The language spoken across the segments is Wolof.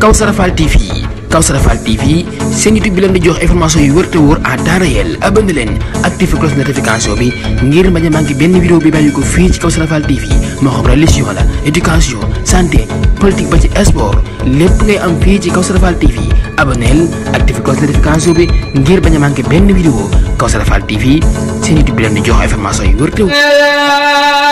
Kawsara Fall TV Kawsara Fall TV seen YouTube bi leen di jox information yu wër te wóor à temps réel abonné leen activé cloche notification bi ngir bañ a manqué benn vidéo bi bàyyi ko fii ci Kawsara Fall TV moo xam religion la éducation santé politique ba ci sport lépp ngay am fii ci Kawsara Fall TV abonneel activé cloche notification bi ngir bañ a manqué benn vidéo Kawsara Fall TV seen YouTube bi leen di jox information yu wër te wóor.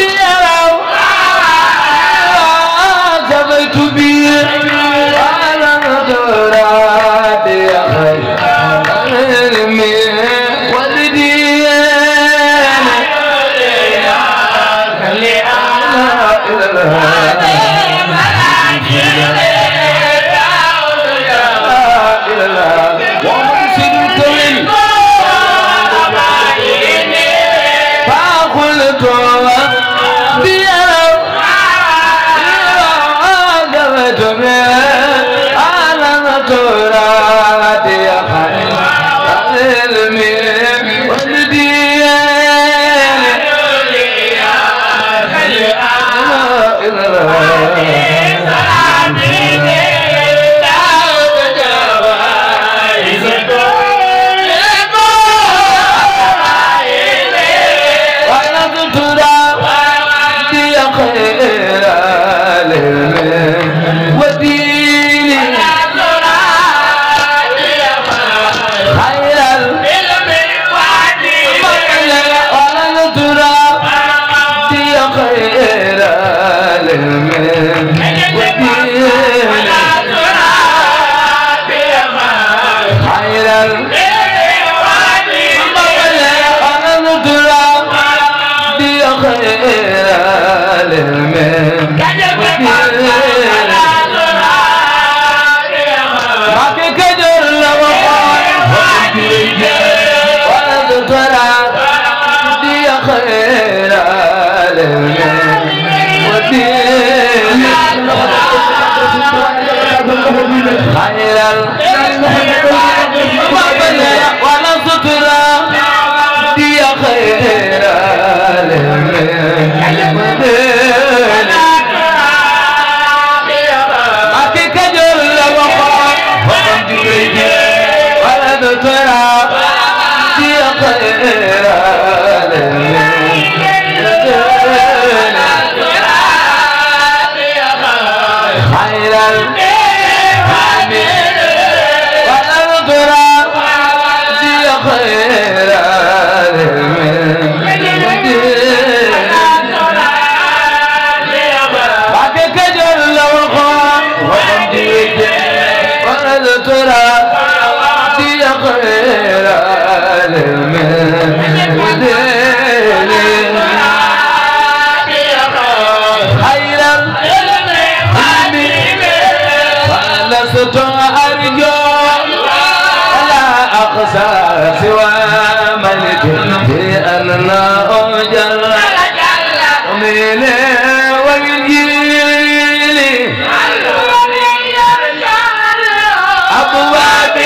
Be سوى ملك في أننا أجل من والجيل أبواب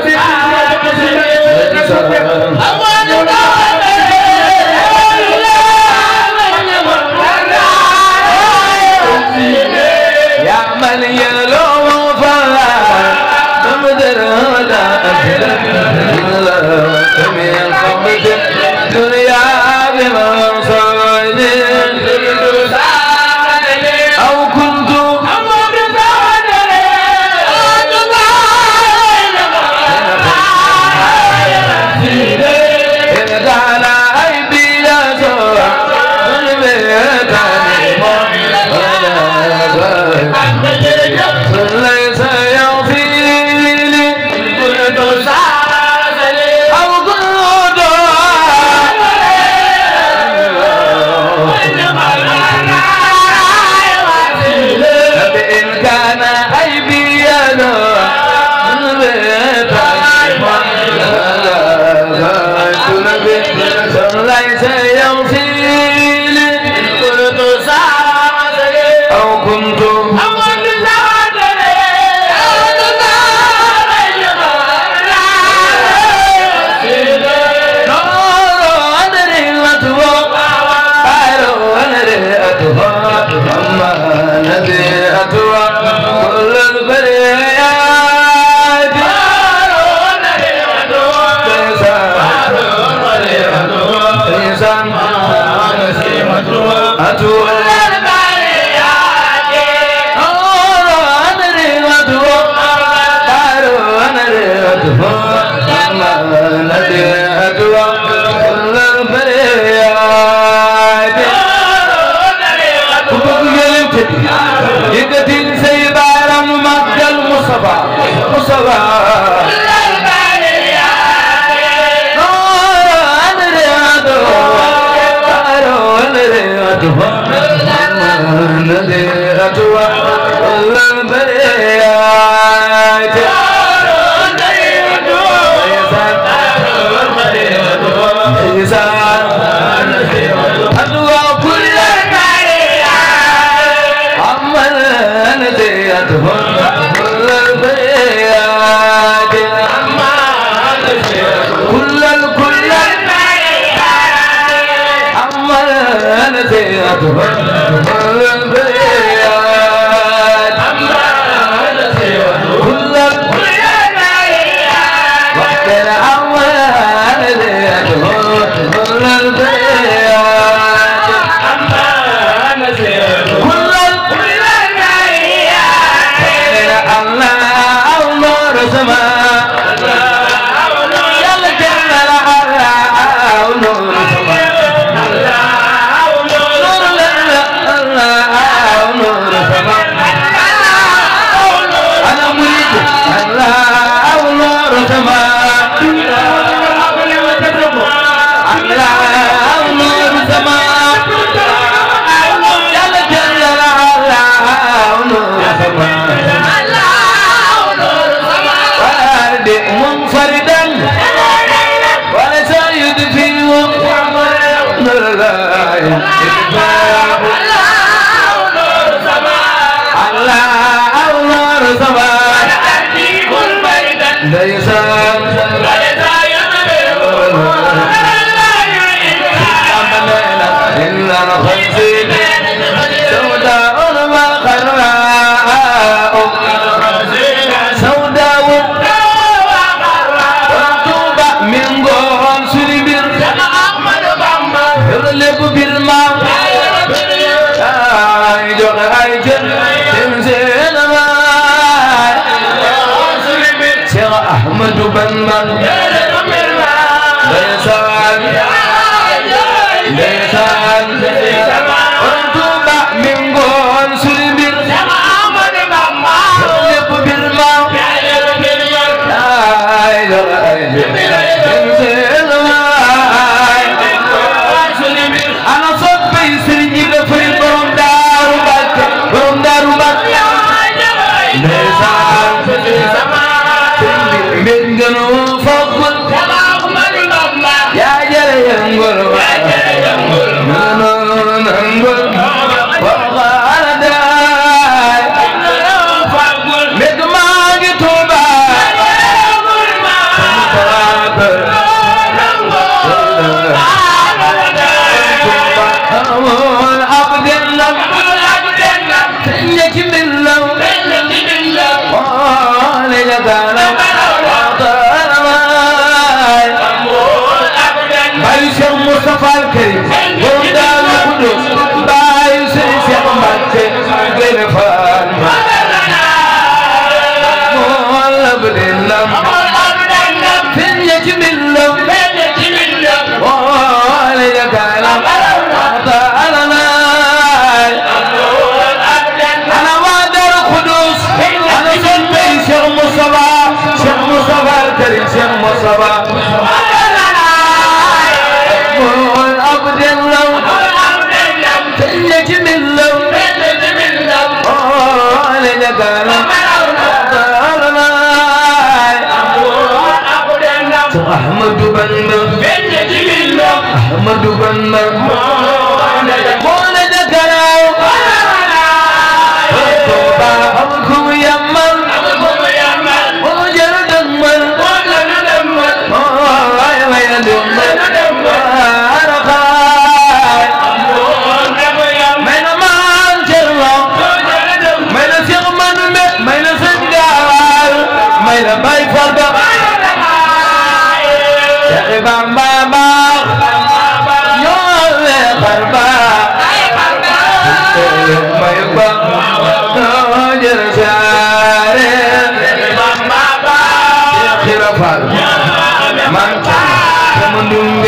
Yeah.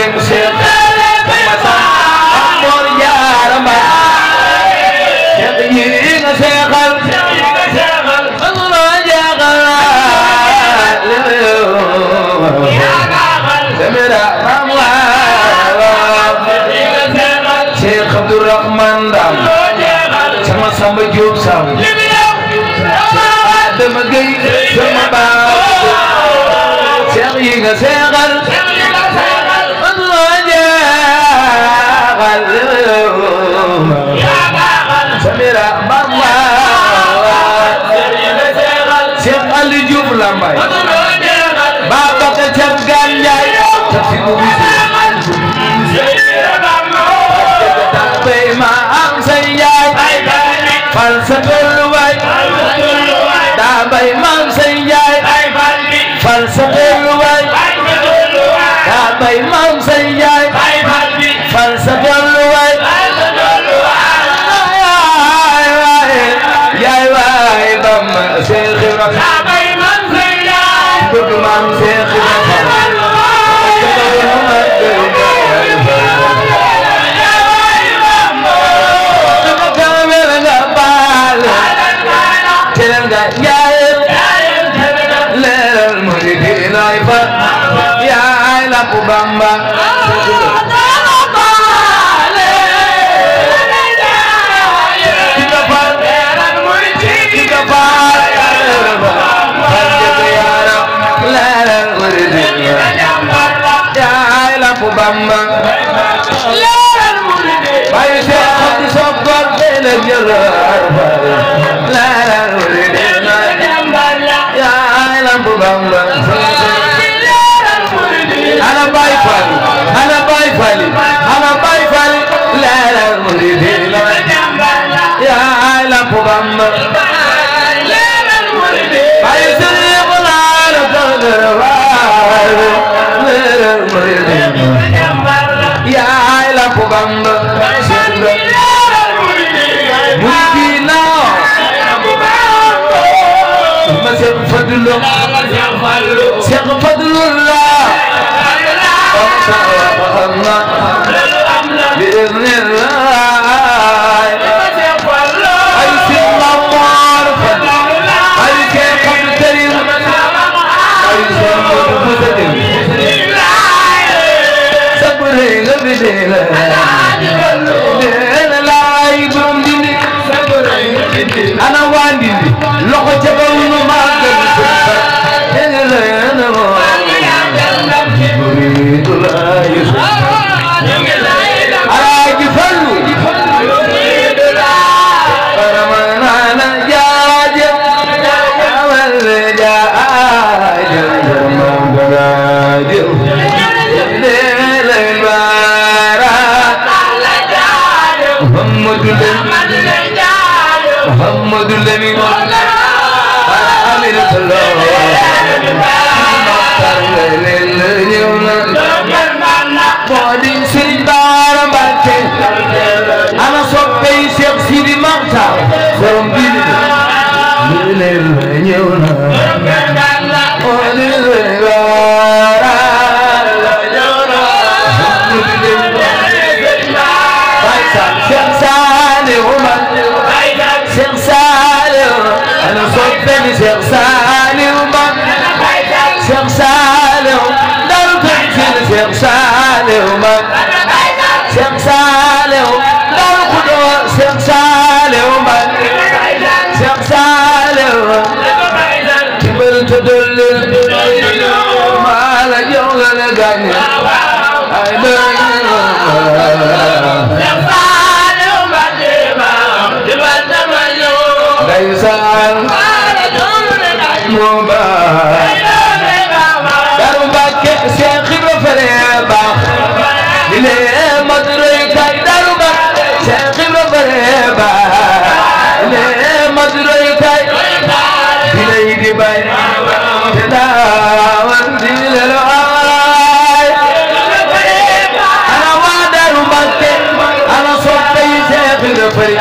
Dieng Cheikh Massa Mor Jaara Mbaye Cheikh yi nga seexal Allah jaaxal Samira Mamwa Cheikh Abdourahman Dam sama Samba Diop Sam Adama Gueye sama baaw Cheikh yi nga seexal Allah jaaxal Samira Mamwa Cheikh Ali Diouf Lambaye Baba ka Cheikh Gandiaye bay ma am say yaay fal sa tolluwaay daa bay ma am say yaay fal sa tolluwaay daa bay ma am say yaay fal sa tolluwaay yaay waay bam Seex Ibra bëgg maam Seex Ibra yaay Lamp Bamba yaay Lamp Bamba bayu Seex Xadi Soggor bele jël yaay Lamp Bamba ana Baay Faal ana Baay Faal ana Baay Faal leeral muridina yaay Lamp Bamba bayu Seex laal Soggor leeral muridina yaay Lamp Bamba muridina ma Seex Fadlu Seex Fadlullah بإذن الله أي سيما معرفة أي كيف تريد أي سيما مفتن سبرين بدين لا يبرم ديني أنا واندي لقد جبرون ما مريد لا يسمع أراجي فلو مريد لا فرمانا جاجب أول جاجب جرمان براجب ليل البارات محمد الذي أمير الله Modin Sëriñ Baara Mbàkke ana soppey Seex Sidi Maxtaar borom bi leen ñëw na Modin Sëriñ Baara ñëw na Baay Saal Seex Saaliw Mbàkke Seex Saaliw ana soppey Seex Saaliw Mbàkke Seex Saaliw Seex Saaliw Mbàkke Seex Saaliw Daaru Xudoos Seex Saaliw Mbàkke Seex Saaliw timbal te dollil maa la jox nga la gaañ ay doon Seex Saaliw Mbàkke timbal te ma jox ndeysaan moo baax Daaru Mbàkke Seex Ibra fere baax dile madroy kay Daaru Mbàkke Seex Ibra fere baax dile madroy kay dile di bay te daawan dile lo ay ana waa Daaru Mbàkke ana soppey Seex Ibra fere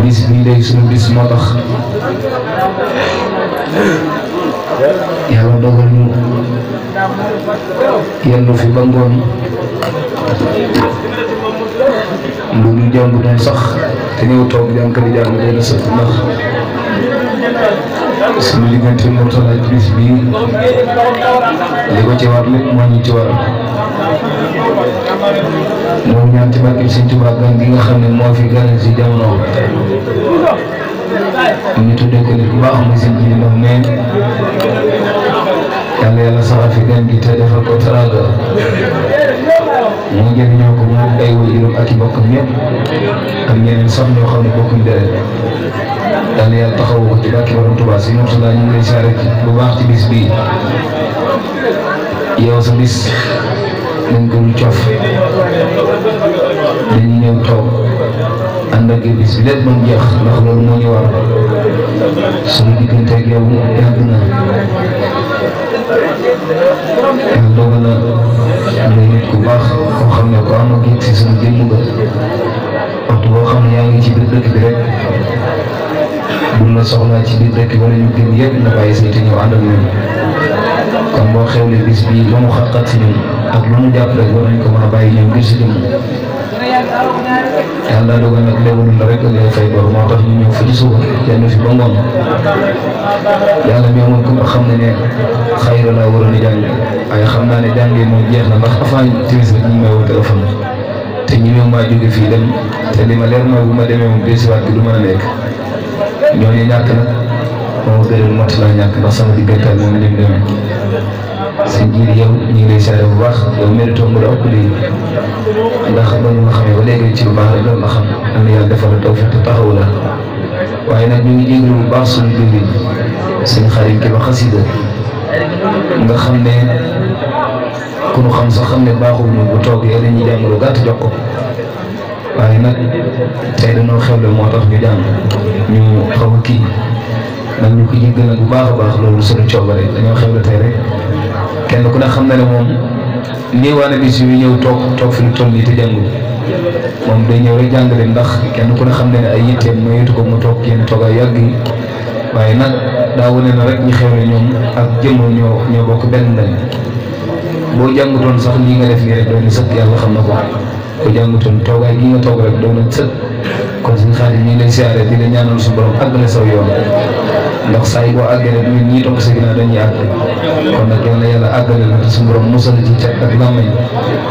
bis bii day suñu bis moo tax yàlla dogal ñu yendu fi ba ngoon lu ñu jàng doon sax te ñëw toog jànk di jàng doon sëkk ndax suñu diggante Mourtalla ci bis bii li ko ci war lépp moo ñu ci war moom ñaan ci barke Sëñ Tuubaa gan gi nga xam ne moo fi gane si jamono ñu tuddee ko nit ku baax muy sëñ bi ndox mais yàlla saxal fi gan gi te defal ko teraanga mu jëriñoo ko moom ay waajuram ak i bokkam ñëpp ak ñeneen sax ñoo xam ne bokkuñ deret yàlla taxawu ko ci barke Borom Tuubaa si Mourtalla ñu ngi lay siyaare bu baax ci bis bii yow sa bis dañ ko lu cof dañu ñëw toog ànd ak bis bi lépp mën jeex ndax loolu moo ñu war suñu diggante ak yow yàgg na yàlla dogal na ngay nit ku baax koo xam ne ko am ak yëg si suñu jëmm nga waxtu boo xam ne yaa ngi ci biir dëkk bi rek buñ la soxlaa ci biir dëkk wala ñu gën yëpp na bàyyi say te ñëw ànd ak ñun kon boo xewlee bis bii lu mu xat-xat si ñun ak lu mu jàpp rek war nañ ko mën a bàyyi ñoom ngir si jëm yàlla dogal nag léegi la rek ngay fay bor moo tax ñu ñëw fi ci suba yenn fi ba ngoon yàlla mi amoon ku nga xam ne xayra laa waroon a jàng waaye xam naa ne jàng yi moom jeex na ndax avant timis rek ñu may woo téléphone te ñi ñëw maa jóge fii dem te li ma leer mooy bu ma demee moom desiwaat bi du mën a nekk ñooñu ñàkk nag moom gënal Mourtalla ñàkk ndax sama diggante moom ni mu demee sëñ jiir yow ñu ngi lay seere bu baax yow mérito nga la ëpp lii ndax ba ñu nga xamee ba léegi ci lu baax rek loolu la xam am na yàlla defal la tawfiq te taxawu la waaye nag ñu ngi jégalu bu baax suñu jëriñ sëñ xarit ki ba xasida nga xam ne ku nu xam sax xam ne baaxul ñu bu toog yéen dañuy jàng lu gàtt jox ko waaye nag tey dañoo xewle moo tax ñu jàng ñu xaw a kii nag ñu ko jéggal nag bu baax a baax loolu suñu coobare dañoo xewle tey rek kenn ku ne xam na ne moom néewaane bis yu ñëw toog fi lu toll nii te jàngul moom day ñëw rek jàng leen ndax kenn ku ne xam ne ay yitteem ma yetu ko mu toog yenn toogaay yàgg yi waaye nag daa wane na rek ñu xewle ñoom ak jëmm ñoo bokk benn lañ boo jàngutoon sax lii nga def nii rek doon na sëkk yàlla xam na ko boo jàngutoon toogaay gi nga toog rek doon na sëkk kon suñu xaalis ñu ngi lay siyaare di la ñaanal suñu borom àggale saw yoon ndax saa yi boo àggale ñun ñii toog sa ginnaaw dañuy àgg kon nag yal na yàlla àggale la te suñu borom musal ci cat ak làmmiñ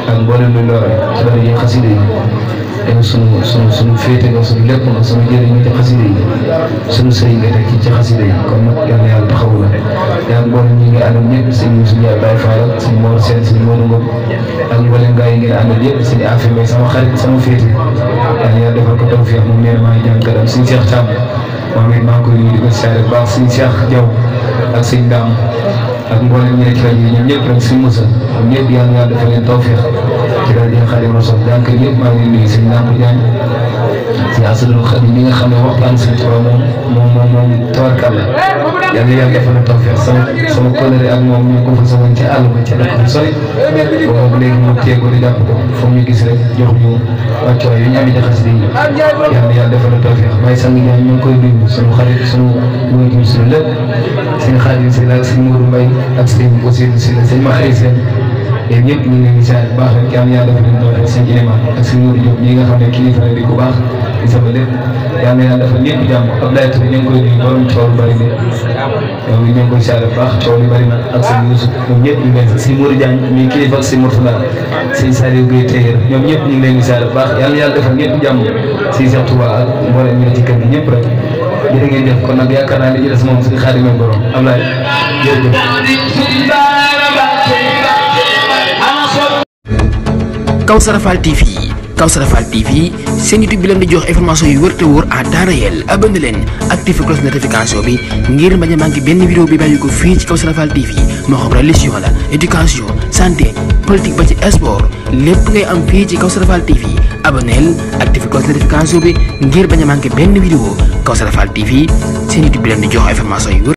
ak mboolem lu lore ci dara yi xasida yi yow suñu féete nga suñu lépp nga suñu jëriñ ci xasida yi suñu sëriñ nga teg ci xasida yi kon nag yal na yàlla taxawu la yaa ngi mboolem ñi ngi àndal ñëpp suñu Ndiaye Baye Fall ak suñu Mor Sène suñu Modou Ngom ak mboolem gaa yi ngeen àndal yëpp suñu affaire may sama xarit sama féete yal na yàlla defal ko tawfiix moom nee na maa ngi jàng kadam suñu Cheikh Thiam moom it maa ngi koy nuyu di ko siyaare bu baax suñu Cheikh Diaw ak suñu Dame ak mboolem ñi nekk ci rajo yi ñoom ñëpp rek suñu Moussa ñoom ñëpp yal na yàlla defal leen tawfiix ci daal di Xaadimu Rasuul jànk ñëpp maa ngi leen nuyu suñu Lamp Diagne ci Asadul Xadim mi nga xam ne waxtaan suñu Tuubaa moom tawarkalla yal na yàlla defal leen tawfiix sama kóllëre ak moom ñu ko fa sama ci àll ba ca dëkk bu sori boobu léegi mu téye ko di jàpp ko foog ñu gis rek jox ñu wàccuwaay yu ñu amee jaxas di yal na yàlla defal leen tawfiix waaye sang ñaan ñu ngi koy nuyu suñu xarit suñu wóoytu suñu lépp suñu Xaadim si la ak suñu Mourou Mbaye ak suñu Ousseynou si la sëñ ma xëy seen yéen ñëpp ñu ngi leen di siyaare bu baax rek yal na yàlla defal leen tawfiix sëñ Ilimane ak suñu Mourou Diop ñi nga xam ne kilifa la di ku baax di sama lépp yal na yàlla defal ñëpp jàmm Abdoulaye Touré ñu ngi koy nuyu borom coow lu bari bi yow ñu ngi koy siyaare bu baax coow lu bari na ak sëñ Youssou ñoom ñëpp ñu ngi leen sëñ Mourou Diagne mi kilifa ak sëñ Mourtalla sëñ Saliou Gueye Téyër ñoom ñëpp ñu ngi leen di siyaare bu baax yal na yàlla defal ñëpp jàmm sëñ Cheikh Touba ak mboolem ñu ci kër gi ñëpp rek jërë ngeen def kon nag yaakaar naa li ci des moom suñu Xaadimu borom Ablaye jërëjëf Kawsara Fall TV seen YouTube bi leen di jox information yu wër te wóor à temps réel abonné leen activé cloche notification bi ngir bañ a manqué benn vidéo bi bàyyi ko fii ci Kawsara Fall TV moo xam religion la éducation santé politique ba ci sport lépp ngay am fii ci Kawsara Fall TV abonneel activé cloche notification bi ngir bañ a manqué benn vidéo Kawsara Fall TV seen YouTube bi leen di jox information yu wër